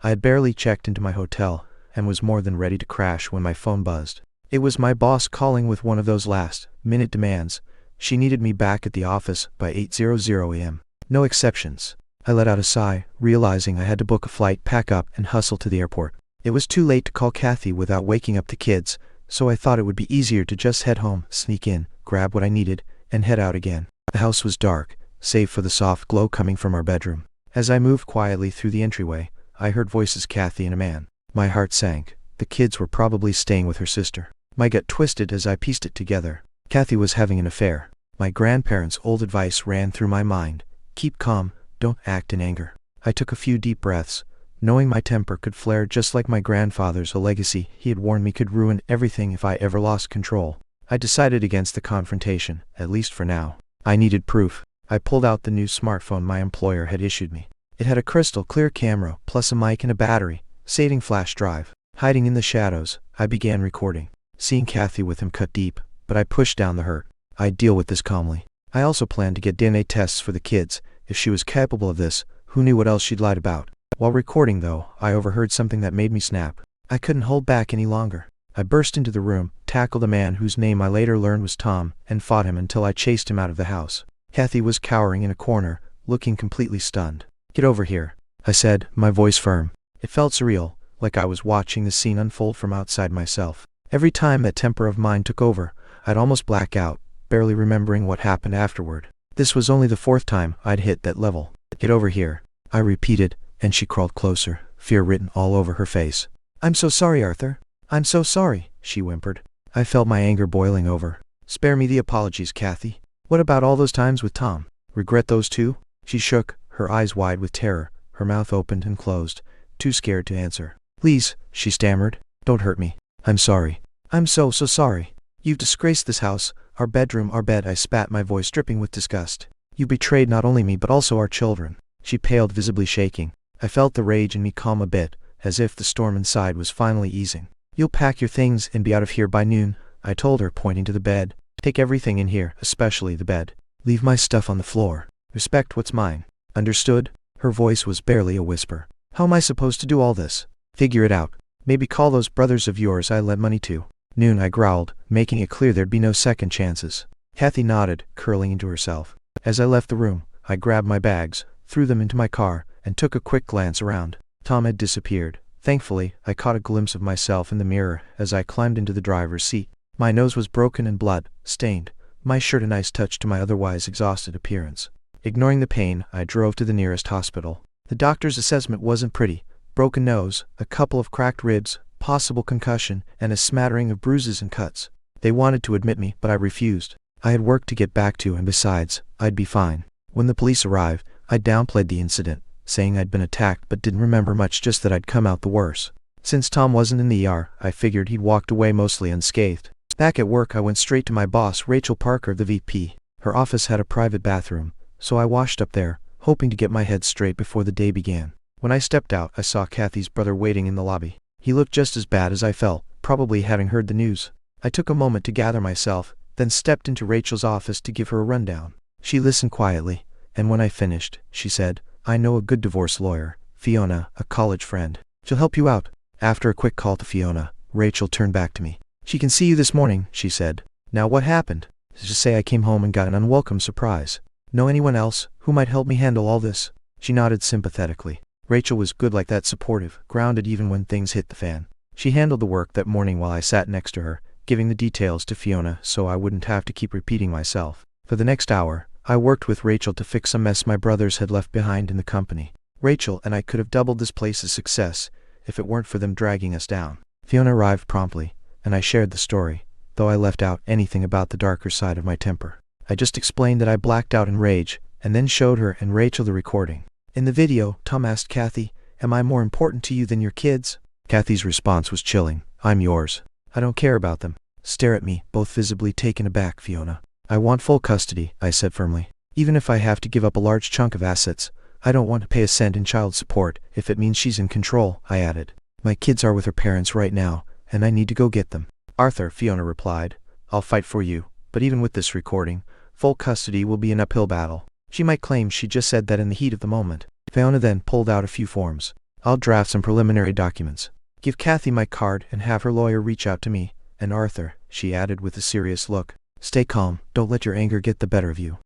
I had barely checked into my hotel, and was more than ready to crash when my phone buzzed. It was my boss calling with one of those last-minute demands. She needed me back at the office by 8:00 a.m. No exceptions. I let out a sigh, realizing I had to book a flight, pack up, and hustle to the airport. It was too late to call Cathy without waking up the kids, so I thought it would be easier to just head home, sneak in, grab what I needed, and head out again. The house was dark, save for the soft glow coming from our bedroom. As I moved quietly through the entryway, I heard voices, Cathy and a man. My heart sank. The kids were probably staying with her sister. My gut twisted as I pieced it together. Cathy was having an affair. My grandparents' old advice ran through my mind. Keep calm, don't act in anger. I took a few deep breaths, knowing my temper could flare just like my grandfather's. A legacy he had warned me could ruin everything if I ever lost control. I decided against the confrontation, at least for now. I needed proof. I pulled out the new smartphone my employer had issued me. It had a crystal clear camera, plus a mic and a battery, saving flash drive. Hiding in the shadows, I began recording. Seeing Cathy with him cut deep, but I pushed down the hurt. I'd deal with this calmly. I also planned to get DNA tests for the kids. If she was capable of this, who knew what else she'd lied about? While recording, though, I overheard something that made me snap. I couldn't hold back any longer. I burst into the room, tackled a man whose name I later learned was Tom, and fought him until I chased him out of the house. Cathy was cowering in a corner, looking completely stunned. Get over here, I said, my voice firm. It felt surreal, like I was watching the scene unfold from outside myself. Every time that temper of mine took over, I'd almost black out, barely remembering what happened afterward. This was only the fourth time I'd hit that level. Get over here, I repeated, and she crawled closer, fear written all over her face. I'm so sorry, Arthur. I'm so sorry, she whimpered. I felt my anger boiling over. Spare me the apologies, Cathy. What about all those times with Tom? Regret those too? She shook, her eyes wide with terror, her mouth opened and closed, too scared to answer. Please, she stammered. Don't hurt me. I'm sorry. I'm so sorry. You've disgraced this house, our bedroom, our bed. I spat, my voice dripping with disgust. You betrayed not only me but also our children. She paled, visibly shaking. I felt the rage in me calm a bit, as if the storm inside was finally easing. You'll pack your things and be out of here by noon, I told her, pointing to the bed. Take everything in here, especially the bed. Leave my stuff on the floor. Respect what's mine. Understood? Her voice was barely a whisper. How am I supposed to do all this? Figure it out. Maybe call those brothers of yours I lent money to. Noon, I growled, making it clear there'd be no second chances. Cathy nodded, curling into herself. As I left the room, I grabbed my bags, threw them into my car, and took a quick glance around. Tom had disappeared. Thankfully, I caught a glimpse of myself in the mirror as I climbed into the driver's seat. My nose was broken and blood-stained, my shirt a nice touch to my otherwise exhausted appearance. Ignoring the pain, I drove to the nearest hospital. The doctor's assessment wasn't pretty. Broken nose, a couple of cracked ribs, possible concussion, and a smattering of bruises and cuts. They wanted to admit me, but I refused. I had work to get back to, and besides, I'd be fine. When the police arrived, I downplayed the incident, saying I'd been attacked but didn't remember much, just that I'd come out the worse. Since Tom wasn't in the ER, I figured he'd walked away mostly unscathed. Back at work, I went straight to my boss, Rachel Parker, the VP. Her office had a private bathroom, so I washed up there, hoping to get my head straight before the day began. When I stepped out, I saw Cathy's brother waiting in the lobby. He looked just as bad as I felt, probably having heard the news. I took a moment to gather myself, then stepped into Rachel's office to give her a rundown. She listened quietly, and when I finished, she said, I know a good divorce lawyer, Fiona, a college friend. She'll help you out. After a quick call to Fiona, Rachel turned back to me. She can see you this morning, she said. Now what happened? Just say I came home and got an unwelcome surprise. Know anyone else who might help me handle all this? She nodded sympathetically. Rachel was good like that, supportive, grounded even when things hit the fan. She handled the work that morning while I sat next to her, giving the details to Fiona so I wouldn't have to keep repeating myself. For the next hour, I worked with Rachel to fix a mess my brothers had left behind in the company. Rachel and I could have doubled this place's success if it weren't for them dragging us down. Fiona arrived promptly, and I shared the story, though I left out anything about the darker side of my temper. I just explained that I blacked out in rage, and then showed her and Rachel the recording. In the video, Tom asked Cathy, am I more important to you than your kids? Cathy's response was chilling. I'm yours. I don't care about them. Stare at me, both visibly taken aback, Fiona. I want full custody, I said firmly. Even if I have to give up a large chunk of assets, I don't want to pay a cent in child support if it means she's in control, I added. My kids are with her parents right now, and I need to go get them. Arthur, Fiona replied, I'll fight for you, but even with this recording, full custody will be an uphill battle. She might claim she just said that in the heat of the moment. Fiona then pulled out a few forms. I'll draft some preliminary documents. Give Cathy my card and have her lawyer reach out to me. And Arthur," she added with a serious look, "stay calm, don't let your anger get the better of you."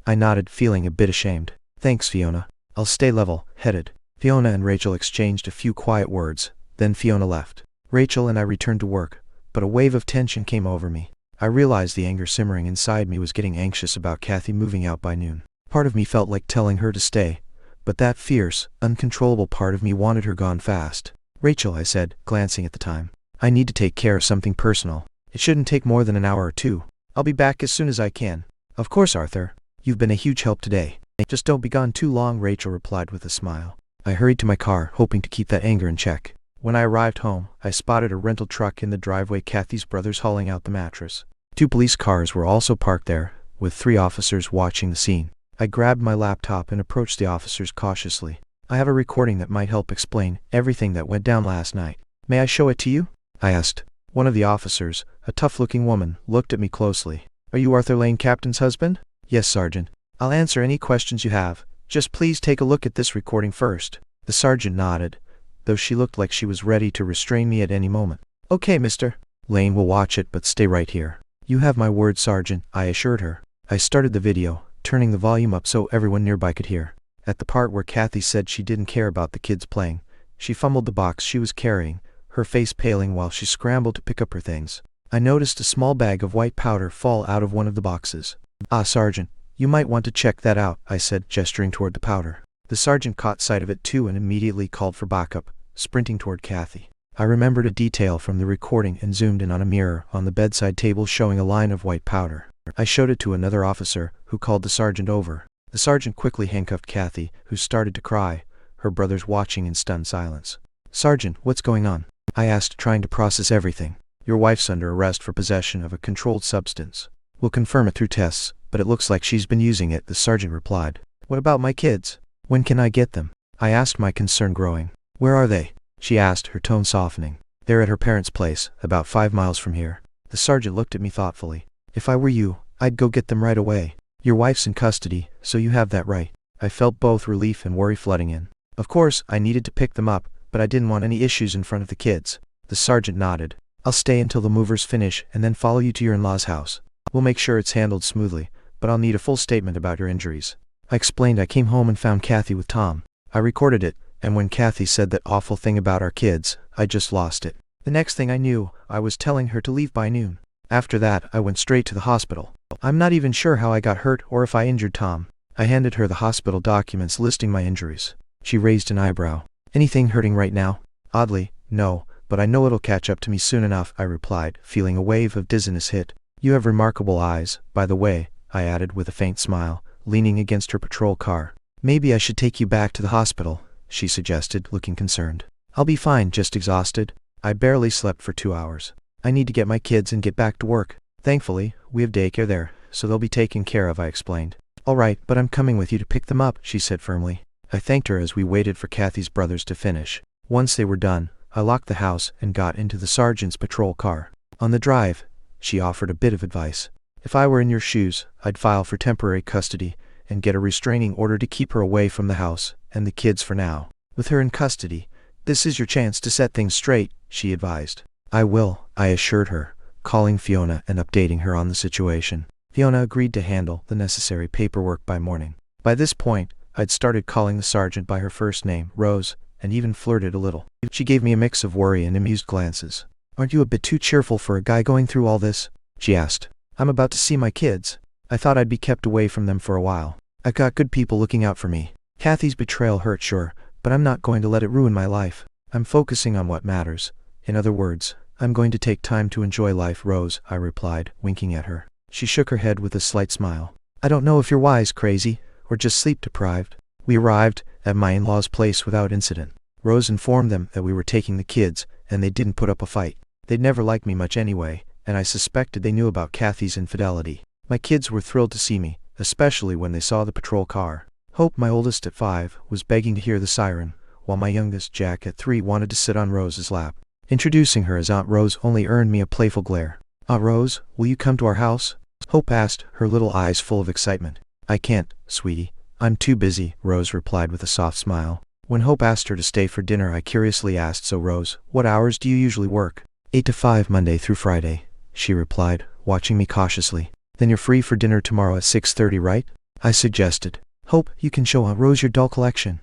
I nodded, feeling a bit ashamed. "Thanks, Fiona. I'll stay level-headed." Fiona and Rachel exchanged a few quiet words, then Fiona left. Rachel and I returned to work, but a wave of tension came over me. I realized the anger simmering inside me was getting anxious about Cathy moving out by noon. Part of me felt like telling her to stay, but that fierce, uncontrollable part of me wanted her gone fast. "Rachel," I said, glancing at the time, "I need to take care of something personal. It shouldn't take more than an hour or two. I'll be back as soon as I can." "Of course, Arthur. You've been a huge help today. Just don't be gone too long," Rachel replied with a smile. I hurried to my car, hoping to keep that anger in check. When I arrived home, I spotted a rental truck in the driveway, Cathy's brothers hauling out the mattress. 2 police cars were also parked there, with 3 officers watching the scene. I grabbed my laptop and approached the officers cautiously. "I have a recording that might help explain everything that went down last night. May I show it to you?" I asked. One of the officers, a tough-looking woman, looked at me closely. "Are you Arthur Lane, Captain's husband?" "Yes, Sergeant. I'll answer any questions you have. Just please take a look at this recording first." The sergeant nodded, though she looked like she was ready to restrain me at any moment. "Okay, Mr. Lane will watch it, but stay right here." "You have my word, Sergeant," I assured her. I started the video, turning the volume up so everyone nearby could hear. At the part where Cathy said she didn't care about the kids playing, she fumbled the box she was carrying, her face paling while she scrambled to pick up her things. I noticed a small bag of white powder fall out of one of the boxes. "Ah, Sergeant, you might want to check that out," I said, gesturing toward the powder. The sergeant caught sight of it too and immediately called for backup, sprinting toward Cathy. I remembered a detail from the recording and zoomed in on a mirror on the bedside table showing a line of white powder. I showed it to another officer, who called the sergeant over. The sergeant quickly handcuffed Cathy, who started to cry, her brothers watching in stunned silence. "Sergeant, what's going on?" I asked, trying to process everything. "Your wife's under arrest for possession of a controlled substance. We'll confirm it through tests, but it looks like she's been using it," the sergeant replied. "What about my kids? When can I get them?" I asked, my concern growing. "Where are they?" she asked, her tone softening. "They're at her parents' place, about 5 miles from here." The sergeant looked at me thoughtfully. "If I were you, I'd go get them right away. Your wife's in custody, so you have that right." I felt both relief and worry flooding in. Of course, I needed to pick them up, but I didn't want any issues in front of the kids. The sergeant nodded. "I'll stay until the movers finish and then follow you to your in-laws' house. We'll make sure it's handled smoothly, but I'll need a full statement about your injuries." I explained I came home and found Cathy with Tom. I recorded it, and when Cathy said that awful thing about our kids, I just lost it. The next thing I knew, I was telling her to leave by noon. After that, I went straight to the hospital. I'm not even sure how I got hurt or if I injured Tom. I handed her the hospital documents listing my injuries. She raised an eyebrow. "Anything hurting right now?" "Oddly, no, but I know it'll catch up to me soon enough," I replied, feeling a wave of dizziness hit. "You have remarkable eyes, by the way," I added with a faint smile, leaning against her patrol car. "Maybe I should take you back to the hospital," she suggested, looking concerned. "I'll be fine, just exhausted. I barely slept for 2 hours. I need to get my kids and get back to work. Thankfully, we have daycare there, so they'll be taken care of," I explained. "All right, but I'm coming with you to pick them up," she said firmly. I thanked her as we waited for Cathy's brothers to finish. Once they were done, I locked the house and got into the sergeant's patrol car. On the drive, she offered a bit of advice. "If I were in your shoes, I'd file for temporary custody and get a restraining order to keep her away from the house and the kids for now. With her in custody, this is your chance to set things straight," she advised. "I will," I assured her, calling Fiona and updating her on the situation. Fiona agreed to handle the necessary paperwork by morning. By this point, I'd started calling the sergeant by her first name, Rose, and even flirted a little. She gave me a mix of worry and amused glances. "Aren't you a bit too cheerful for a guy going through all this?" she asked. "I'm about to see my kids. I thought I'd be kept away from them for a while. I've got good people looking out for me. Cathy's betrayal hurt, sure, but I'm not going to let it ruin my life. I'm focusing on what matters. In other words, I'm going to take time to enjoy life, Rose," I replied, winking at her. She shook her head with a slight smile. "I don't know if you're wise, crazy, or just sleep-deprived." We arrived at my in-laws' place without incident. Rose informed them that we were taking the kids, and they didn't put up a fight. They'd never liked me much anyway, and I suspected they knew about Cathy's infidelity. My kids were thrilled to see me, especially when they saw the patrol car. Hope, my oldest at 5, was begging to hear the siren, while my youngest, Jack, at 3, wanted to sit on Rose's lap. Introducing her as Aunt Rose only earned me a playful glare. "Aunt Rose, will you come to our house?" Hope asked, her little eyes full of excitement. "I can't, sweetie. I'm too busy," Rose replied with a soft smile. When Hope asked her to stay for dinner, I curiously asked, "So Rose, what hours do you usually work?" 8 to 5 Monday through Friday, she replied, watching me cautiously. "Then you're free for dinner tomorrow at 6:30, right?" I suggested. "Hope, you can show Rose your doll collection."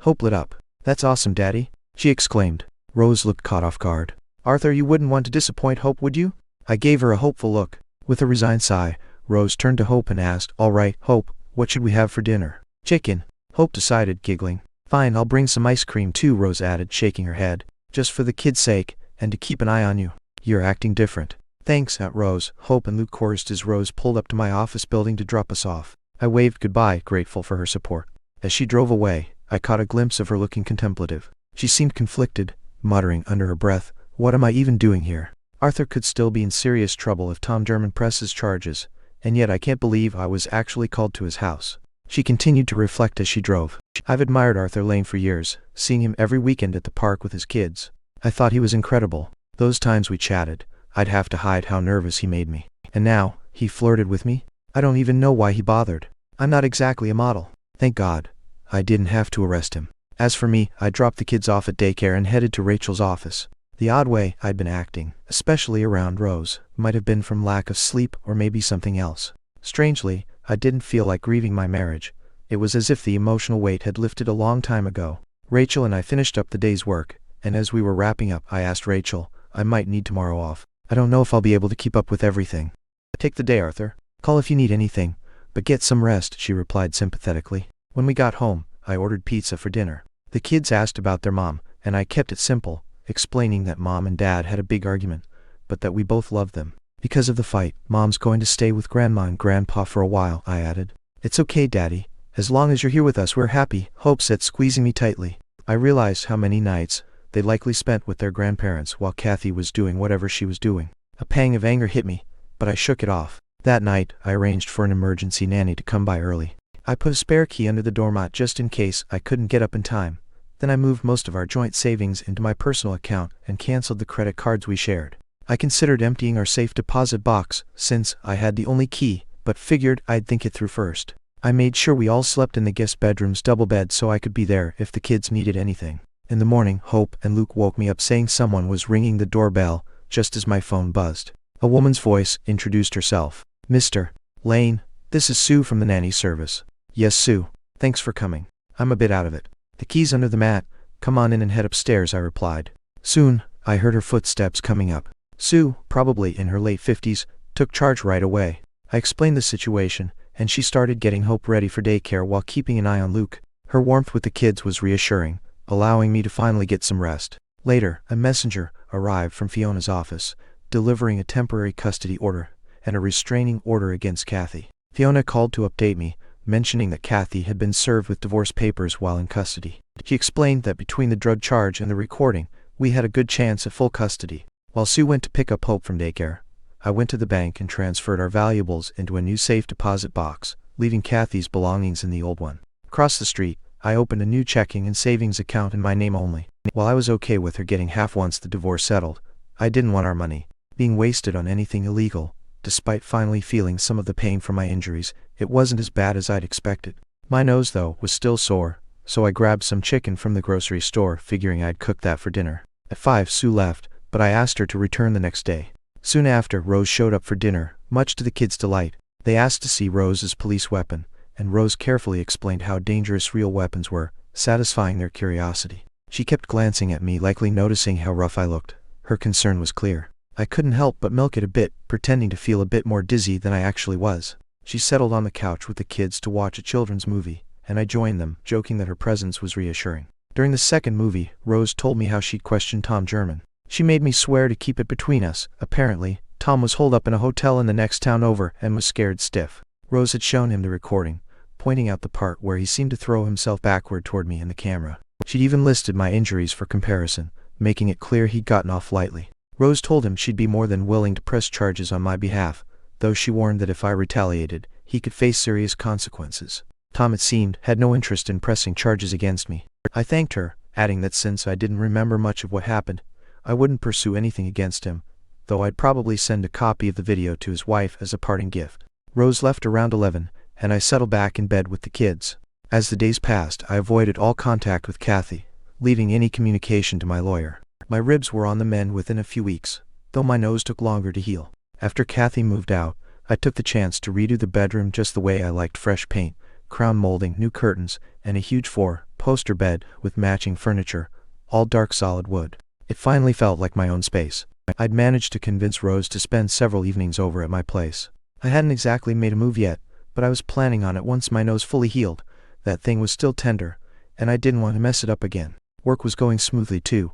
Hope lit up. "That's awesome, Daddy," she exclaimed. Rose looked caught off guard. "Arthur, you wouldn't want to disappoint Hope, would you?" I gave her a hopeful look. With a resigned sigh, Rose turned to Hope and asked, "All right, Hope, what should we have for dinner?" "Chicken," Hope decided, giggling. "Fine, I'll bring some ice cream too," Rose added, shaking her head. "Just for the kids' sake, and to keep an eye on you. You're acting different." "Thanks, Aunt Rose," Hope and Luke chorused as Rose pulled up to my office building to drop us off. I waved goodbye, grateful for her support. As she drove away, I caught a glimpse of her looking contemplative. She seemed conflicted, muttering under her breath, "What am I even doing here? Arthur could still be in serious trouble if Tom German presses charges, and yet I can't believe I was actually called to his house." She continued to reflect as she drove. "I've admired Arthur Lane for years, seeing him every weekend at the park with his kids. I thought he was incredible. Those times we chatted, I'd have to hide how nervous he made me. And now, he flirted with me? I don't even know why he bothered. I'm not exactly a model. Thank God, I didn't have to arrest him." As for me, I dropped the kids off at daycare and headed to Rachel's office. The odd way I'd been acting, especially around Rose, might have been from lack of sleep or maybe something else. Strangely, I didn't feel like grieving my marriage. It was as if the emotional weight had lifted a long time ago. Rachel and I finished up the day's work, and as we were wrapping up, I asked Rachel, "I might need tomorrow off. I don't know if I'll be able to keep up with everything." "Take the day, Arthur. Call if you need anything, but get some rest," she replied sympathetically. When we got home, I ordered pizza for dinner. The kids asked about their mom, and I kept it simple, explaining that Mom and Dad had a big argument, but that we both loved them. "Because of the fight, Mom's going to stay with Grandma and Grandpa for a while," I added. "It's okay, Daddy. As long as you're here with us, we're happy," Hope said, squeezing me tightly. I realized how many nights they likely spent with their grandparents while Cathy was doing whatever she was doing. A pang of anger hit me, but I shook it off. That night, I arranged for an emergency nanny to come by early. I put a spare key under the doormat just in case I couldn't get up in time. Then I moved most of our joint savings into my personal account and canceled the credit cards we shared. I considered emptying our safe deposit box, since I had the only key, but figured I'd think it through first. I made sure we all slept in the guest bedroom's double bed so I could be there if the kids needed anything. In the morning, Hope and Luke woke me up saying someone was ringing the doorbell just as my phone buzzed. A woman's voice introduced herself. "Mr. Lane, this is Sue from the nanny service." "Yes, Sue. Thanks for coming. I'm a bit out of it." "The key's under the mat. Come on in and head upstairs," I replied. Soon, I heard her footsteps coming up. Sue, probably in her late 50s, took charge right away. I explained the situation, and she started getting Hope ready for daycare while keeping an eye on Luke. Her warmth with the kids was reassuring, allowing me to finally get some rest. Later, a messenger arrived from Fiona's office, delivering a temporary custody order and a restraining order against Cathy. Fiona called to update me, mentioning that Cathy had been served with divorce papers while in custody. She explained that between the drug charge and the recording, we had a good chance at full custody. While Sue went to pick up Hope from daycare, I went to the bank and transferred our valuables into a new safe deposit box, leaving Cathy's belongings in the old one. Across the street, I opened a new checking and savings account in my name only. While I was okay with her getting half once the divorce settled, I didn't want our money being wasted on anything illegal. Despite finally feeling some of the pain from my injuries, it wasn't as bad as I'd expected. My nose, though, was still sore, so I grabbed some chicken from the grocery store, figuring I'd cook that for dinner. At 5, Sue left, but I asked her to return the next day. Soon after, Rose showed up for dinner, much to the kids' delight. They asked to see Rose's police weapon, and Rose carefully explained how dangerous real weapons were, satisfying their curiosity. She kept glancing at me, likely noticing how rough I looked. Her concern was clear. I couldn't help but milk it a bit, pretending to feel a bit more dizzy than I actually was. She settled on the couch with the kids to watch a children's movie, and I joined them, joking that her presence was reassuring. During the second movie, Rose told me how she'd questioned Tom German. She made me swear to keep it between us. Apparently, Tom was holed up in a hotel in the next town over and was scared stiff. Rose had shown him the recording, pointing out the part where he seemed to throw himself backward toward me in the camera. She'd even listed my injuries for comparison, making it clear he'd gotten off lightly. Rose told him she'd be more than willing to press charges on my behalf, though she warned that if I retaliated, he could face serious consequences. Tom, it seemed, had no interest in pressing charges against me. I thanked her, adding that since I didn't remember much of what happened, I wouldn't pursue anything against him, though I'd probably send a copy of the video to his wife as a parting gift. Rose left around 11, and I settled back in bed with the kids. As the days passed, I avoided all contact with Cathy, leaving any communication to my lawyer. My ribs were on the mend within a few weeks, though my nose took longer to heal. After Cathy moved out, I took the chance to redo the bedroom just the way I liked: fresh paint, crown molding, new curtains, and a huge 4-poster bed with matching furniture, all dark solid wood. It finally felt like my own space. I'd managed to convince Rose to spend several evenings over at my place. I hadn't exactly made a move yet, but I was planning on it once my nose fully healed. That thing was still tender, and I didn't want to mess it up again. Work was going smoothly too.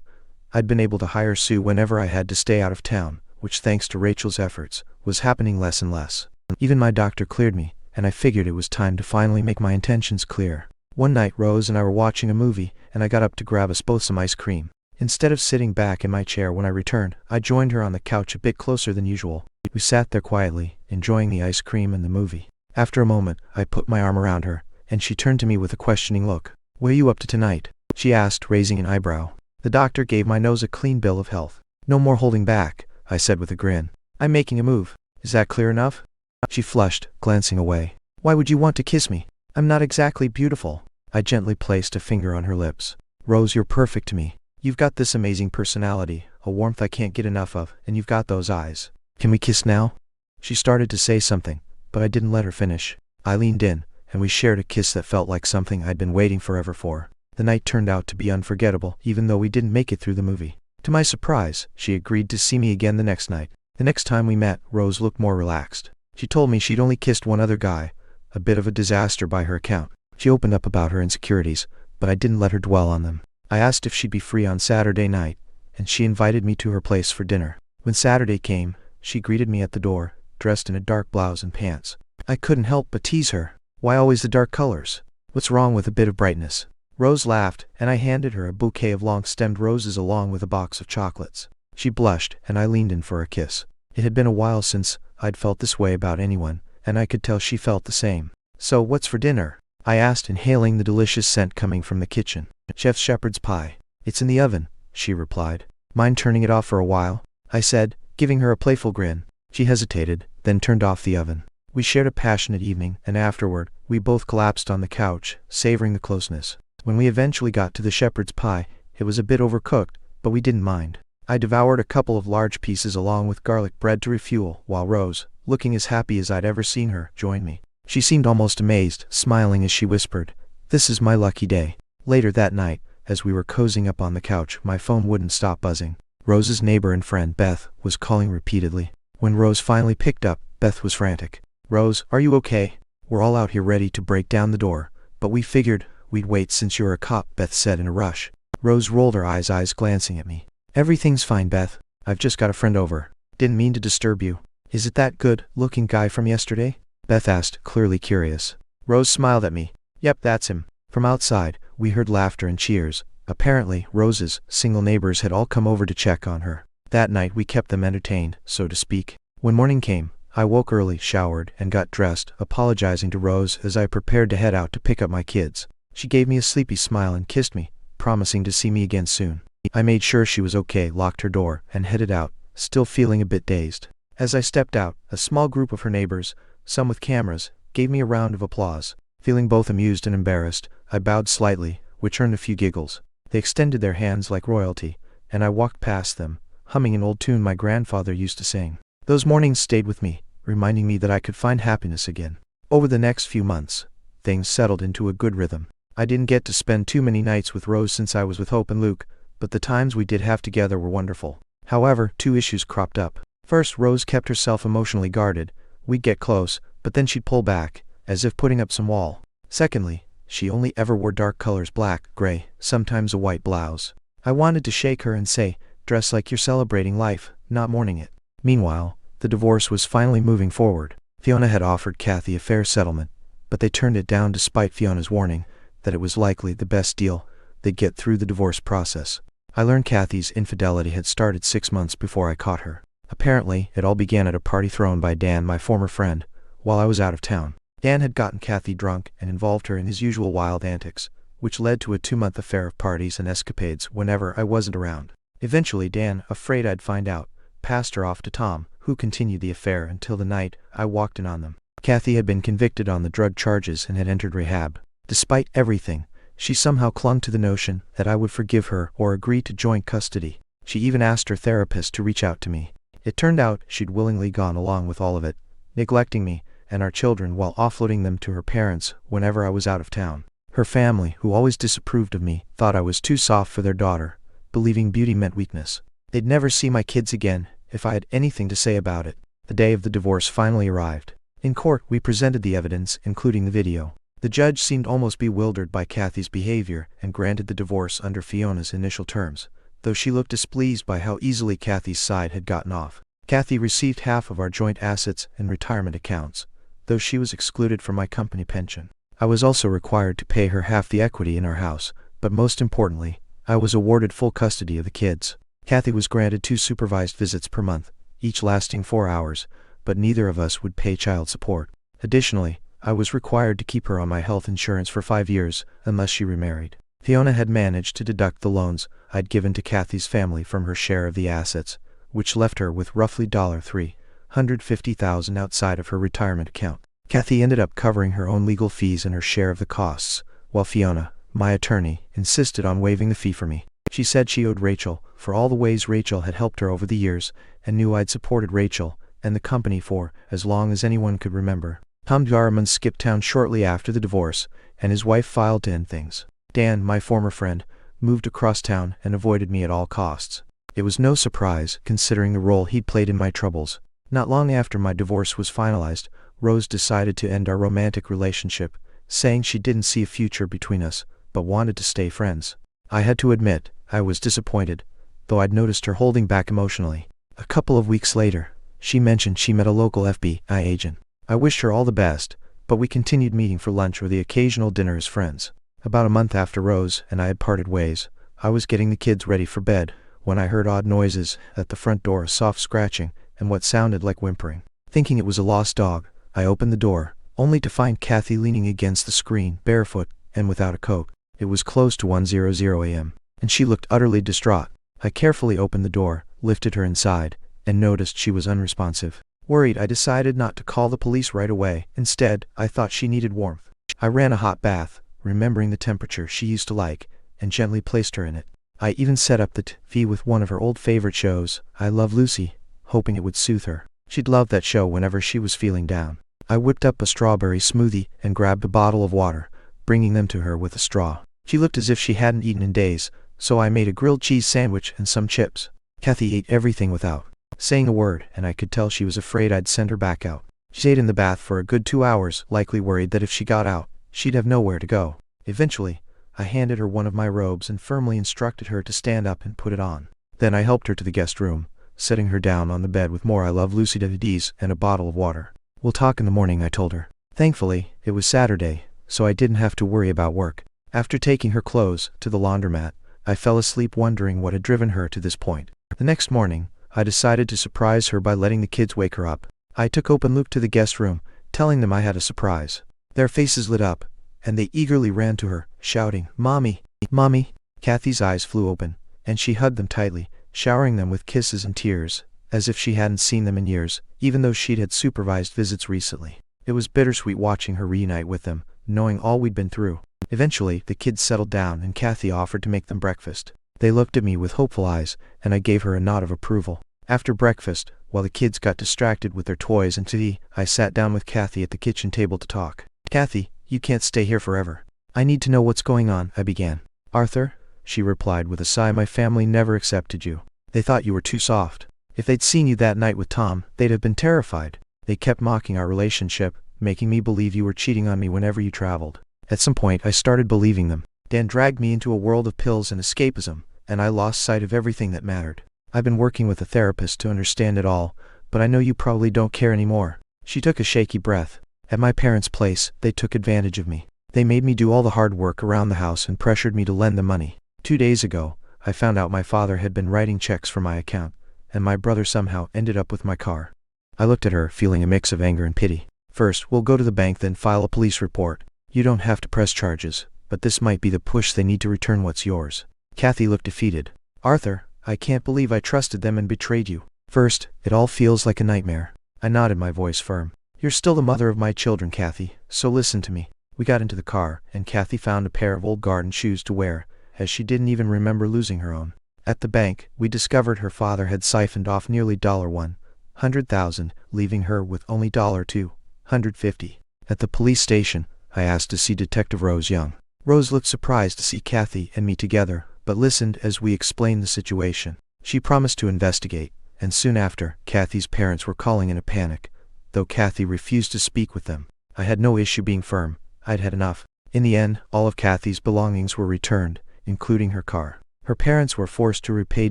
I'd been able to hire Sue whenever I had to stay out of town, which, thanks to Rachel's efforts, was happening less and less. Even my doctor cleared me, and I figured it was time to finally make my intentions clear. One night Rose and I were watching a movie, and I got up to grab us both some ice cream. Instead of sitting back in my chair when I returned, I joined her on the couch a bit closer than usual. We sat there quietly, enjoying the ice cream and the movie. After a moment, I put my arm around her, and she turned to me with a questioning look. "What are you up to tonight?" she asked, raising an eyebrow. The doctor gave my nose a clean bill of health. "No more holding back," I said with a grin. "I'm making a move. Is that clear enough?" She flushed, glancing away. "Why would you want to kiss me? I'm not exactly beautiful." I gently placed a finger on her lips. "Rose, you're perfect to me. You've got this amazing personality, a warmth I can't get enough of, and you've got those eyes. Can we kiss now?" She started to say something, but I didn't let her finish. I leaned in, and we shared a kiss that felt like something I'd been waiting forever for. The night turned out to be unforgettable, even though we didn't make it through the movie. To my surprise, she agreed to see me again the next night. The next time we met, Rose looked more relaxed. She told me she'd only kissed one other guy, a bit of a disaster by her account. She opened up about her insecurities, but I didn't let her dwell on them. I asked if she'd be free on Saturday night, and she invited me to her place for dinner. When Saturday came, she greeted me at the door, dressed in a dark blouse and pants. I couldn't help but tease her. "Why always the dark colors? What's wrong with a bit of brightness?" Rose laughed, and I handed her a bouquet of long-stemmed roses along with a box of chocolates. She blushed, and I leaned in for a kiss. It had been a while since I'd felt this way about anyone, and I could tell she felt the same. "So what's for dinner?" I asked, inhaling the delicious scent coming from the kitchen. "Chef shepherd's pie. It's in the oven," she replied. "Mind turning it off for a while?" I said, giving her a playful grin. She hesitated, then turned off the oven. We shared a passionate evening, and afterward, we both collapsed on the couch, savoring the closeness. When we eventually got to the shepherd's pie, it was a bit overcooked, but we didn't mind. I devoured a couple of large pieces along with garlic bread to refuel, while Rose, looking as happy as I'd ever seen her, joined me. She seemed almost amazed, smiling as she whispered, "This is my lucky day." Later that night, as we were cozying up on the couch, my phone wouldn't stop buzzing. Rose's neighbor and friend, Beth, was calling repeatedly. When Rose finally picked up, Beth was frantic. "Rose, are you okay? We're all out here ready to break down the door, but we figured we'd wait since you're a cop," Beth said in a rush. Rose rolled her eyes glancing at me. "Everything's fine, Beth. I've just got a friend over. Didn't mean to disturb you." "Is it that good-looking guy from yesterday?" Beth asked, clearly curious. Rose smiled at me. "Yep, that's him." From outside, we heard laughter and cheers. Apparently, Rose's single neighbors had all come over to check on her. That night we kept them entertained, so to speak. When morning came, I woke early, showered, and got dressed, apologizing to Rose as I prepared to head out to pick up my kids. She gave me a sleepy smile and kissed me, promising to see me again soon. I made sure she was okay, locked her door, and headed out, still feeling a bit dazed. As I stepped out, a small group of her neighbors, some with cameras, gave me a round of applause. Feeling both amused and embarrassed, I bowed slightly, which earned a few giggles. They extended their hands like royalty, and I walked past them, humming an old tune my grandfather used to sing. Those mornings stayed with me, reminding me that I could find happiness again. Over the next few months, things settled into a good rhythm. I didn't get to spend too many nights with Rose since I was with Hope and Luke, but the times we did have together were wonderful. However, two issues cropped up. First, Rose kept herself emotionally guarded. We'd get close, but then she'd pull back, as if putting up some wall. Secondly, she only ever wore dark colors: black, gray, sometimes a white blouse. I wanted to shake her and say, "Dress like you're celebrating life, not mourning it." Meanwhile, the divorce was finally moving forward. Fiona had offered Cathy a fair settlement, but they turned it down despite Fiona's warning that it was likely the best deal they'd get through the divorce process. I learned Cathy's infidelity had started 6 months before I caught her. Apparently, it all began at a party thrown by Dan, my former friend, while I was out of town. Dan had gotten Cathy drunk and involved her in his usual wild antics, which led to a 2-month affair of parties and escapades whenever I wasn't around. Eventually Dan, afraid I'd find out, passed her off to Tom, who continued the affair until the night I walked in on them. Cathy had been convicted on the drug charges and had entered rehab. Despite everything, she somehow clung to the notion that I would forgive her or agree to joint custody. She even asked her therapist to reach out to me. It turned out she'd willingly gone along with all of it, neglecting me and our children while offloading them to her parents whenever I was out of town. Her family, who always disapproved of me, thought I was too soft for their daughter, believing beauty meant weakness. They'd never see my kids again if I had anything to say about it. The day of the divorce finally arrived. In court, we presented the evidence, including the video. The judge seemed almost bewildered by Cathy's behavior and granted the divorce under Fiona's initial terms, though she looked displeased by how easily Cathy's side had gotten off. Cathy received half of our joint assets and retirement accounts, though she was excluded from my company pension. I was also required to pay her half the equity in our house, but most importantly, I was awarded full custody of the kids. Cathy was granted 2 supervised visits per month, each lasting 4 hours, but neither of us would pay child support. Additionally, I was required to keep her on my health insurance for 5 years, unless she remarried. Fiona had managed to deduct the loans I'd given to Cathy's family from her share of the assets, which left her with roughly $350,000 outside of her retirement account. Cathy ended up covering her own legal fees and her share of the costs, while Fiona, my attorney, insisted on waiving the fee for me. She said she owed Rachel for all the ways Rachel had helped her over the years, and knew I'd supported Rachel and the company for as long as anyone could remember. Tom Jarman skipped town shortly after the divorce, and his wife filed to end things. Dan, my former friend, moved across town and avoided me at all costs. It was no surprise, considering the role he'd played in my troubles. Not long after my divorce was finalized, Rose decided to end our romantic relationship, saying she didn't see a future between us, but wanted to stay friends. I had to admit, I was disappointed, though I'd noticed her holding back emotionally. A couple of weeks later, she mentioned she met a local FBI agent. I wished her all the best, but we continued meeting for lunch or the occasional dinner as friends. About a month after Rose and I had parted ways, I was getting the kids ready for bed, when I heard odd noises at the front door, a soft scratching, and what sounded like whimpering. Thinking it was a lost dog, I opened the door, only to find Cathy leaning against the screen, barefoot, and without a coat. It was close to 1:00 a.m., and she looked utterly distraught. I carefully opened the door, lifted her inside, and noticed she was unresponsive. Worried, I decided not to call the police right away. Instead, I thought she needed warmth. I ran a hot bath, remembering the temperature she used to like, and gently placed her in it. I even set up the TV with one of her old favorite shows, I Love Lucy, hoping it would soothe her. She'd love that show whenever she was feeling down. I whipped up a strawberry smoothie and grabbed a bottle of water, bringing them to her with a straw. She looked as if she hadn't eaten in days, so I made a grilled cheese sandwich and some chips. Cathy ate everything without saying a word, and I could tell she was afraid I'd send her back out. She stayed in the bath for a good 2 hours, likely worried that if she got out, she'd have nowhere to go. Eventually, I handed her one of my robes and firmly instructed her to stand up and put it on. Then I helped her to the guest room, setting her down on the bed with more I Love Lucy DVDs and a bottle of water. "We'll talk in the morning," I told her. Thankfully, it was Saturday, so I didn't have to worry about work. After taking her clothes to the laundromat, I fell asleep wondering what had driven her to this point. The next morning, I decided to surprise her by letting the kids wake her up. I took open Luke to the guest room, telling them I had a surprise. Their faces lit up, and they eagerly ran to her, shouting, "Mommy! Mommy!" Cathy's eyes flew open, and she hugged them tightly, showering them with kisses and tears, as if she hadn't seen them in years, even though she'd had supervised visits recently. It was bittersweet watching her reunite with them, knowing all we'd been through. Eventually, the kids settled down and Cathy offered to make them breakfast. They looked at me with hopeful eyes, and I gave her a nod of approval. After breakfast, while the kids got distracted with their toys and tea, I sat down with Cathy at the kitchen table to talk. "Cathy, you can't stay here forever. I need to know what's going on," I began. "Arthur," she replied with a sigh, "my family never accepted you. They thought you were too soft. If they'd seen you that night with Tom, they'd have been terrified. They kept mocking our relationship, making me believe you were cheating on me whenever you traveled. At some point, I started believing them. Dan dragged me into a world of pills and escapism, and I lost sight of everything that mattered. I've been working with a therapist to understand it all, but I know you probably don't care anymore." She took a shaky breath. "At my parents' place, they took advantage of me. They made me do all the hard work around the house and pressured me to lend them money. 2 days ago, I found out my father had been writing checks for my account, and my brother somehow ended up with my car." I looked at her, feeling a mix of anger and pity. "First, we'll go to the bank, then file a police report. You don't have to press charges, but this might be the push they need to return what's yours." Cathy looked defeated. "Arthur, I can't believe I trusted them and betrayed you. First, it all feels like a nightmare." I nodded, my voice firm. "You're still the mother of my children, Cathy, so listen to me. We got into the car, and Cathy found a pair of old garden shoes to wear, as she didn't even remember losing her own. At the bank, we discovered her father had siphoned off nearly $100,000, leaving her with only $250. At the police station, I asked to see Detective Rose Young. Rose looked surprised to see Cathy and me together, but listened as we explained the situation. She promised to investigate, and soon after, Cathy's parents were calling in a panic, though Cathy refused to speak with them. I had no issue being firm. I'd had enough. In the end, all of Cathy's belongings were returned, including her car. Her parents were forced to repay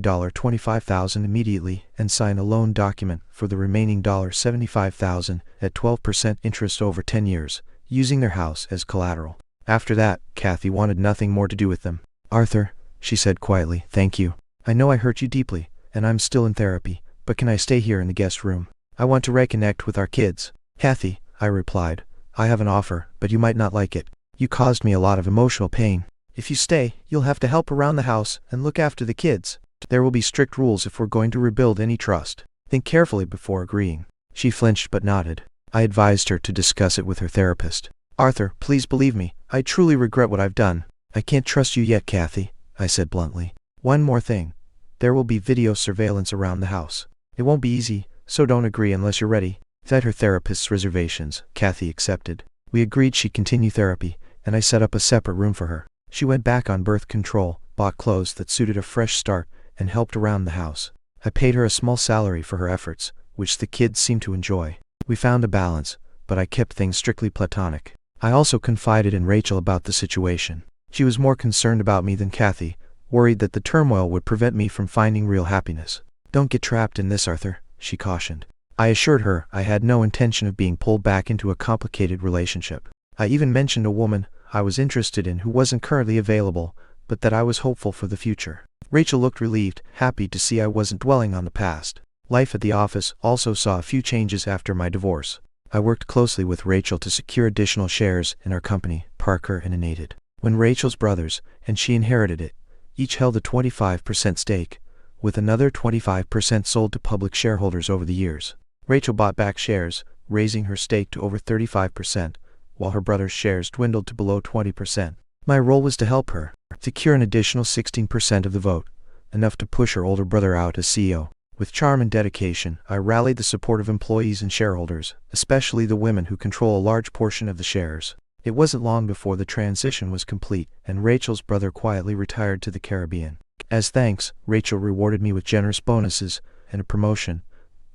$25,000 immediately and sign a loan document for the remaining $75,000 at 12% interest over 10 years, using their house as collateral. After that, Cathy wanted nothing more to do with them. "Arthur," she said quietly, "thank you. I know I hurt you deeply, and I'm still in therapy, but can I stay here in the guest room? I want to reconnect with our kids." "Cathy," I replied, "I have an offer, but you might not like it. You caused me a lot of emotional pain. If you stay, you'll have to help around the house and look after the kids. There will be strict rules if we're going to rebuild any trust. Think carefully before agreeing." She flinched but nodded. I advised her to discuss it with her therapist. "Arthur, please believe me, I truly regret what I've done." "I can't trust you yet, Cathy," I said bluntly. "One more thing. There will be video surveillance around the house. It won't be easy, so don't agree unless you're ready." At her therapist's reservations, Cathy accepted. We agreed she'd continue therapy, and I set up a separate room for her. She went back on birth control, bought clothes that suited a fresh start, and helped around the house. I paid her a small salary for her efforts, which the kids seemed to enjoy. We found a balance, but I kept things strictly platonic. I also confided in Rachel about the situation. She was more concerned about me than Cathy, worried that the turmoil would prevent me from finding real happiness. "Don't get trapped in this, Arthur," she cautioned. I assured her I had no intention of being pulled back into a complicated relationship. I even mentioned a woman I was interested in who wasn't currently available, but that I was hopeful for the future. Rachel looked relieved, happy to see I wasn't dwelling on the past. Life at the office also saw a few changes after my divorce. I worked closely with Rachel to secure additional shares in our company, Parker and Unaided. When Rachel's brothers, and she inherited it, each held a 25% stake, with another 25% sold to public shareholders over the years. Rachel bought back shares, raising her stake to over 35%, while her brother's shares dwindled to below 20%. My role was to help her secure an additional 16% of the vote, enough to push her older brother out as CEO. With charm and dedication, I rallied the support of employees and shareholders, especially the women who control a large portion of the shares. It wasn't long before the transition was complete, and Rachel's brother quietly retired to the Caribbean. As thanks, Rachel rewarded me with generous bonuses and a promotion,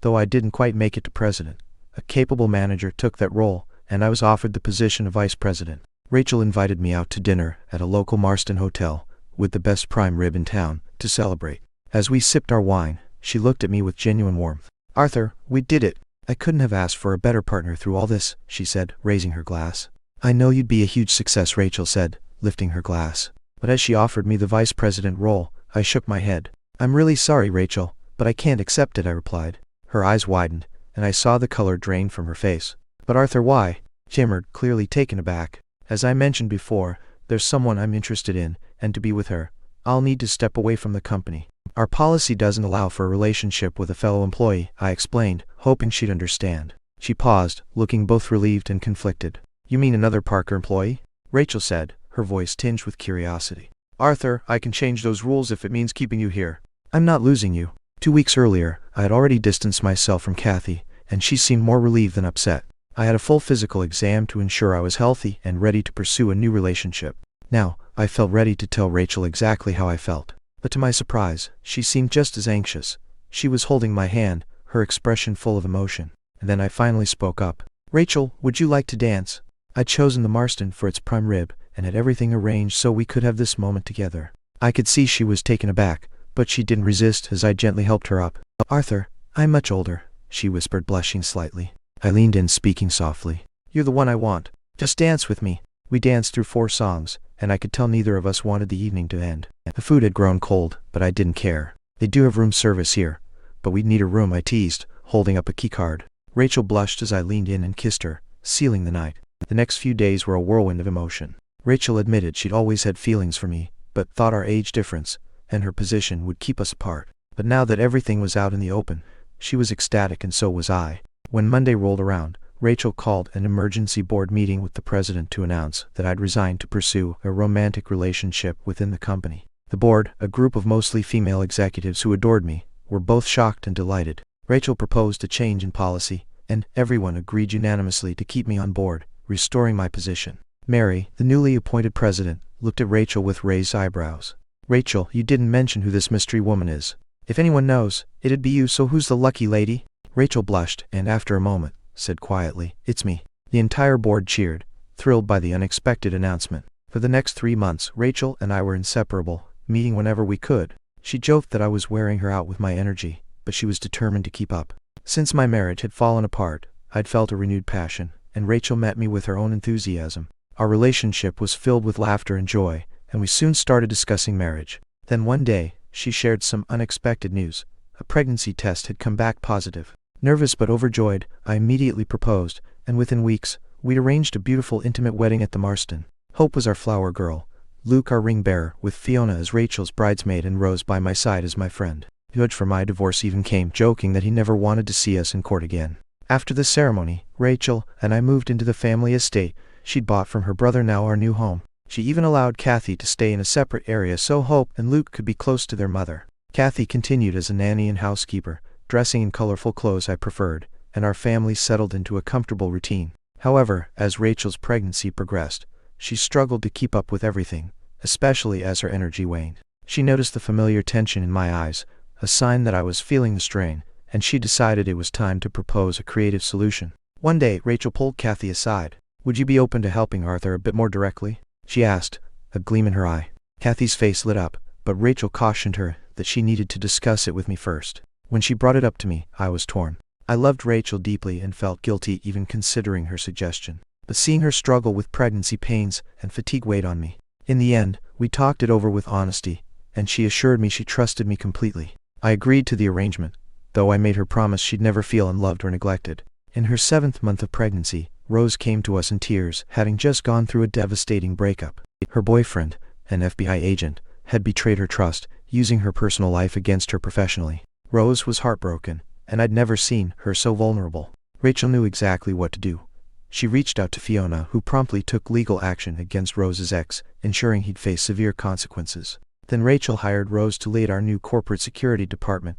though I didn't quite make it to president. A capable manager took that role, and I was offered the position of vice president. Rachel invited me out to dinner at a local Marston hotel, with the best prime rib in town, to celebrate. As we sipped our wine, she looked at me with genuine warmth. "Arthur, we did it. I couldn't have asked for a better partner through all this," she said, raising her glass. "I know you'd be a huge success," Rachel said, lifting her glass. But as she offered me the vice president role, I shook my head. "I'm really sorry, Rachel, but I can't accept it," I replied. Her eyes widened, and I saw the color drain from her face. "But Arthur, why?" She murmured, clearly taken aback. "As I mentioned before, there's someone I'm interested in, and to be with her, I'll need to step away from the company. Our policy doesn't allow for a relationship with a fellow employee," I explained, hoping she'd understand. She paused, looking both relieved and conflicted. "You mean another Parker employee?" Rachel said, her voice tinged with curiosity. "Arthur, I can change those rules if it means keeping you here. I'm not losing you." 2 weeks earlier, I had already distanced myself from Cathy, and she seemed more relieved than upset. I had a full physical exam to ensure I was healthy and ready to pursue a new relationship. Now, I felt ready to tell Rachel exactly how I felt. But to my surprise, she seemed just as anxious. She was holding my hand, her expression full of emotion. And then I finally spoke up. "Rachel, would you like to dance?" I'd chosen the Marston for its prime rib, and had everything arranged so we could have this moment together. I could see she was taken aback, but she didn't resist as I gently helped her up. "Arthur, I'm much older," she whispered, blushing slightly. I leaned in, speaking softly. "You're the one I want. Just dance with me." We danced through 4 songs, and I could tell neither of us wanted the evening to end. The food had grown cold, but I didn't care. "They do have room service here, but we'd need a room," I teased, holding up a keycard. Rachel blushed as I leaned in and kissed her, sealing the night. The next few days were a whirlwind of emotion. Rachel admitted she'd always had feelings for me, but thought our age difference and her position would keep us apart. But now that everything was out in the open, she was ecstatic and so was I. When Monday rolled around, Rachel called an emergency board meeting with the president to announce that I'd resigned to pursue a romantic relationship within the company. The board, a group of mostly female executives who adored me, were both shocked and delighted. Rachel proposed a change in policy, and everyone agreed unanimously to keep me on board, restoring my position. Mary, the newly appointed president, looked at Rachel with raised eyebrows. "Rachel, you didn't mention who this mystery woman is. If anyone knows, it'd be you, so who's the lucky lady?" Rachel blushed and, after a moment, said quietly, "It's me." The entire board cheered, thrilled by the unexpected announcement. For the next 3 months, Rachel and I were inseparable, meeting whenever we could. She joked that I was wearing her out with my energy, but she was determined to keep up. Since my marriage had fallen apart, I'd felt a renewed passion, and Rachel met me with her own enthusiasm. Our relationship was filled with laughter and joy, and we soon started discussing marriage. Then one day, she shared some unexpected news. A pregnancy test had come back positive. Nervous but overjoyed, I immediately proposed, and within weeks, we'd arranged a beautiful intimate wedding at the Marston. Hope was our flower girl, Luke our ring bearer, with Fiona as Rachel's bridesmaid and Rose by my side as my friend. The judge for my divorce even came, joking that he never wanted to see us in court again. After the ceremony, Rachel and I moved into the family estate she'd bought from her brother, now our new home. She even allowed Cathy to stay in a separate area so Hope and Luke could be close to their mother. Cathy continued as a nanny and housekeeper, dressing in colorful clothes I preferred, and our family settled into a comfortable routine. However, as Rachel's pregnancy progressed, she struggled to keep up with everything, especially as her energy waned. She noticed the familiar tension in my eyes, a sign that I was feeling the strain, and she decided it was time to propose a creative solution. One day, Rachel pulled Cathy aside. "Would you be open to helping Arthur a bit more directly?" she asked, a gleam in her eye. Cathy's face lit up, but Rachel cautioned her that she needed to discuss it with me first. When she brought it up to me, I was torn. I loved Rachel deeply and felt guilty even considering her suggestion. But seeing her struggle with pregnancy pains and fatigue weighed on me. In the end, we talked it over with honesty, and she assured me she trusted me completely. I agreed to the arrangement, though I made her promise she'd never feel unloved or neglected. In her 7th month of pregnancy, Rose came to us in tears, having just gone through a devastating breakup. Her boyfriend, an FBI agent, had betrayed her trust, using her personal life against her professionally. Rose was heartbroken, and I'd never seen her so vulnerable. Rachel knew exactly what to do. She reached out to Fiona, who promptly took legal action against Rose's ex, ensuring he'd face severe consequences. Then Rachel hired Rose to lead our new corporate security department,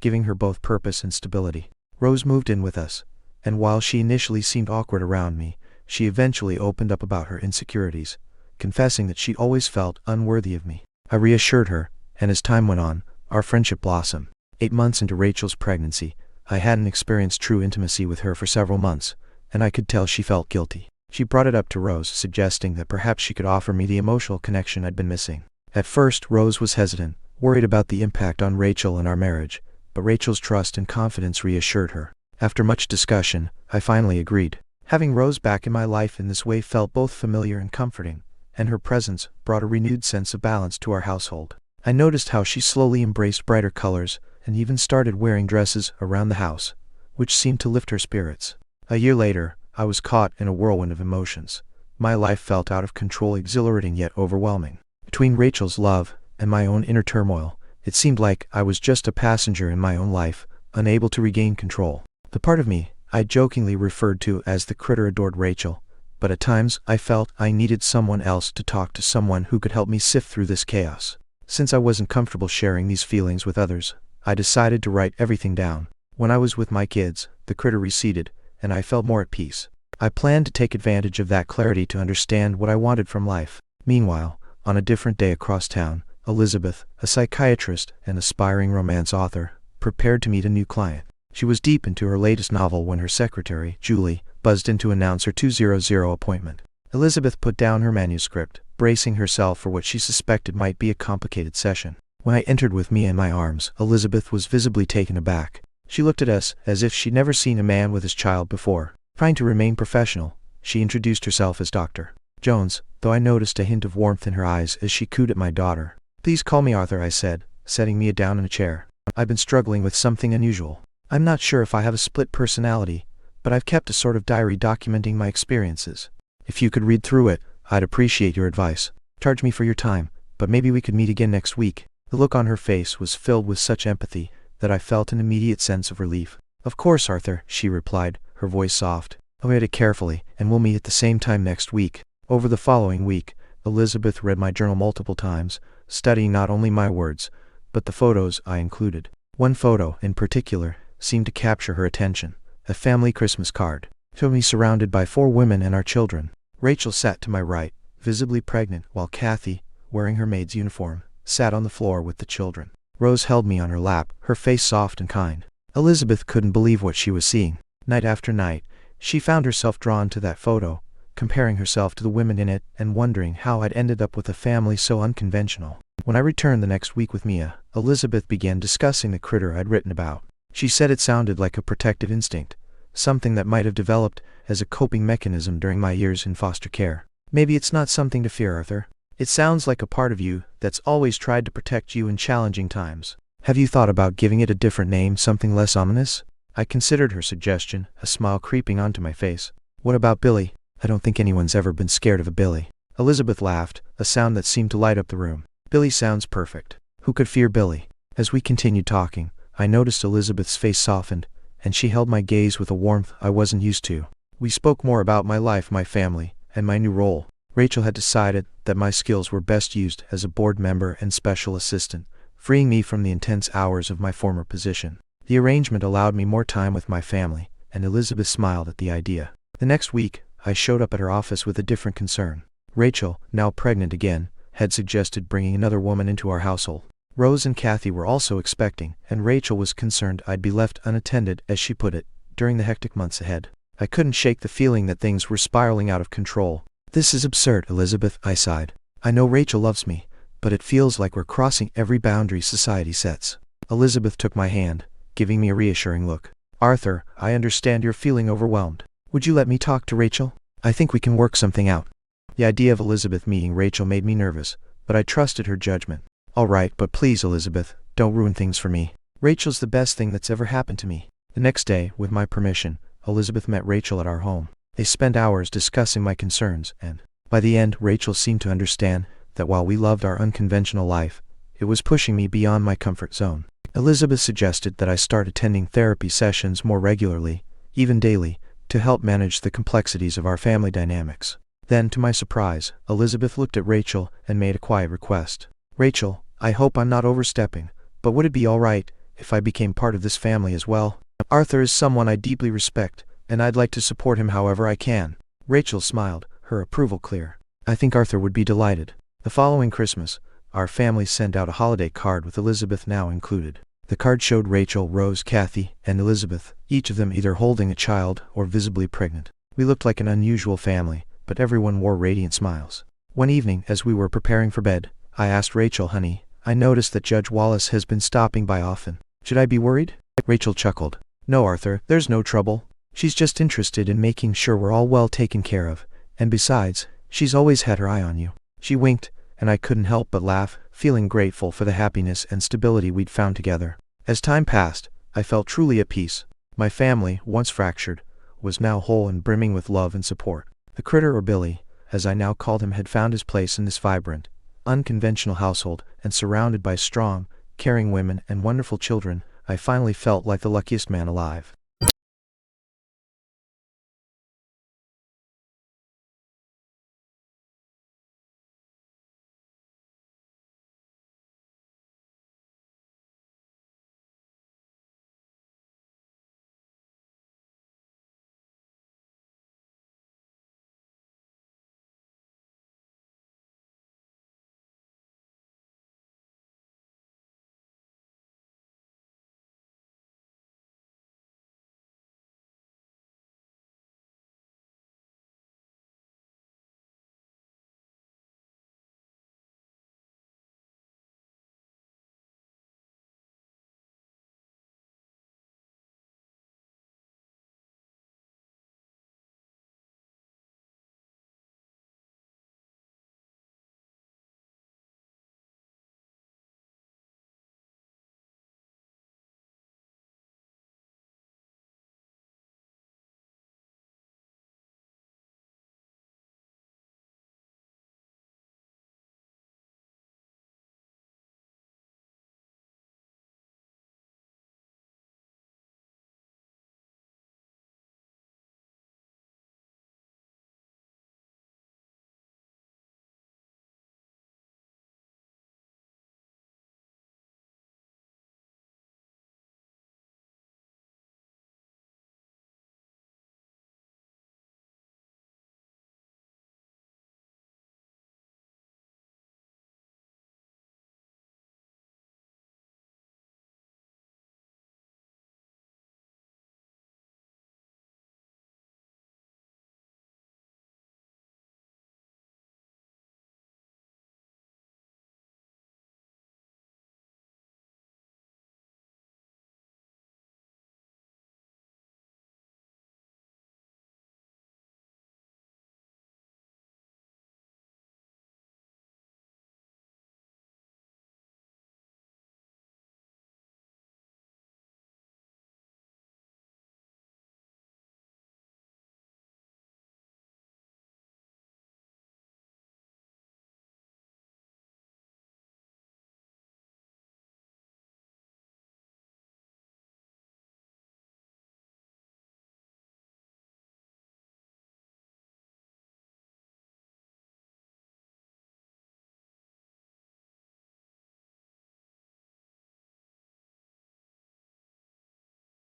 giving her both purpose and stability. Rose moved in with us, and while she initially seemed awkward around me, she eventually opened up about her insecurities, confessing that she always felt unworthy of me. I reassured her, and as time went on, our friendship blossomed. 8 months into Rachel's pregnancy, I hadn't experienced true intimacy with her for several months, and I could tell she felt guilty. She brought it up to Rose, suggesting that perhaps she could offer me the emotional connection I'd been missing. At first, Rose was hesitant, worried about the impact on Rachel and our marriage, but Rachel's trust and confidence reassured her. After much discussion, I finally agreed. Having Rose back in my life in this way felt both familiar and comforting, and her presence brought a renewed sense of balance to our household. I noticed how she slowly embraced brighter colors and even started wearing dresses around the house, which seemed to lift her spirits. A year later, I was caught in a whirlwind of emotions. My life felt out of control, exhilarating yet overwhelming. Between Rachel's love and my own inner turmoil, it seemed like I was just a passenger in my own life, unable to regain control. The part of me I jokingly referred to as the critter adored Rachel, but at times I felt I needed someone else to talk to, someone who could help me sift through this chaos. Since I wasn't comfortable sharing these feelings with others, I decided to write everything down. When I was with my kids, the critter receded, and I felt more at peace. I planned to take advantage of that clarity to understand what I wanted from life. Meanwhile, on a different day across town, Elizabeth, a psychiatrist and aspiring romance author, prepared to meet a new client. She was deep into her latest novel when her secretary, Julie, buzzed in to announce her 200 appointment. Elizabeth put down her manuscript, bracing herself for what she suspected might be a complicated session. When I entered with Mia in my arms, Elizabeth was visibly taken aback. She looked at us as if she'd never seen a man with his child before. Trying to remain professional, she introduced herself as Dr. Jones, though I noticed a hint of warmth in her eyes as she cooed at my daughter. "Please call me Arthur," I said, setting Mia down in a chair. "I've been struggling with something unusual. I'm not sure if I have a split personality, but I've kept a sort of diary documenting my experiences. If you could read through it, I'd appreciate your advice. Charge me for your time, but maybe we could meet again next week." The look on her face was filled with such empathy that I felt an immediate sense of relief. "Of course, Arthur," she replied, her voice soft. I'll read it carefully, and we'll meet at the same time next week. Over the following week, Elizabeth read my journal multiple times, studying not only my words, but the photos I included. One photo, in particular, seemed to capture her attention. A family Christmas card. It showed me surrounded by 4 women and our children. Rachel sat to my right, visibly pregnant, while Cathy, wearing her maid's uniform, sat on the floor with the children. Rose held me on her lap, her face soft and kind. Elizabeth couldn't believe what she was seeing. Night after night, she found herself drawn to that photo, comparing herself to the women in it and wondering how I'd ended up with a family so unconventional. When I returned the next week with Mia, Elizabeth began discussing the critter I'd written about. She said it sounded like a protective instinct, something that might have developed as a coping mechanism during my years in foster care. Maybe it's not something to fear, Arthur. It sounds like a part of you that's always tried to protect you in challenging times. Have you thought about giving it a different name, something less ominous? I considered her suggestion, a smile creeping onto my face. What about Billy? I don't think anyone's ever been scared of a Billy. Elizabeth laughed, a sound that seemed to light up the room. Billy sounds perfect. Who could fear Billy? As we continued talking, I noticed Elizabeth's face softened, and she held my gaze with a warmth I wasn't used to. We spoke more about my life, my family, and my new role. Rachel had decided that my skills were best used as a board member and special assistant, freeing me from the intense hours of my former position. The arrangement allowed me more time with my family, and Elizabeth smiled at the idea. The next week, I showed up at her office with a different concern. Rachel, now pregnant again, had suggested bringing another woman into our household. Rose and Cathy were also expecting, and Rachel was concerned I'd be left unattended, as she put it, during the hectic months ahead. I couldn't shake the feeling that things were spiraling out of control. This is absurd, Elizabeth, I sighed. I know Rachel loves me, but it feels like we're crossing every boundary society sets. Elizabeth took my hand, giving me a reassuring look. Arthur, I understand you're feeling overwhelmed. Would you let me talk to Rachel? I think we can work something out. The idea of Elizabeth meeting Rachel made me nervous, but I trusted her judgment. All right, but please, Elizabeth, don't ruin things for me. Rachel's the best thing that's ever happened to me. The next day, with my permission, Elizabeth met Rachel at our home. They spent hours discussing my concerns, and by the end, Rachel seemed to understand that while we loved our unconventional life, it was pushing me beyond my comfort zone. Elizabeth suggested that I start attending therapy sessions more regularly, even daily, to help manage the complexities of our family dynamics. Then, to my surprise, Elizabeth looked at Rachel and made a quiet request. Rachel, I hope I'm not overstepping, but would it be all right if I became part of this family as well? Arthur is someone I deeply respect, and I'd like to support him however I can. Rachel smiled, her approval clear. I think Arthur would be delighted. The following Christmas, our family sent out a holiday card with Elizabeth now included. The card showed Rachel, Rose, Cathy, and Elizabeth, each of them either holding a child or visibly pregnant. We looked like an unusual family, but everyone wore radiant smiles. One evening, as we were preparing for bed, I asked Rachel, honey, I noticed that Judge Wallace has been stopping by often. Should I be worried? Rachel chuckled. No, Arthur, there's no trouble. She's just interested in making sure we're all well taken care of, and besides, she's always had her eye on you. She winked, and I couldn't help but laugh, feeling grateful for the happiness and stability we'd found together. As time passed, I felt truly at peace. My family, once fractured, was now whole and brimming with love and support. The critter, or Billy, as I now called him, had found his place in this vibrant, unconventional household, and surrounded by strong, caring women and wonderful children, I finally felt like the luckiest man alive.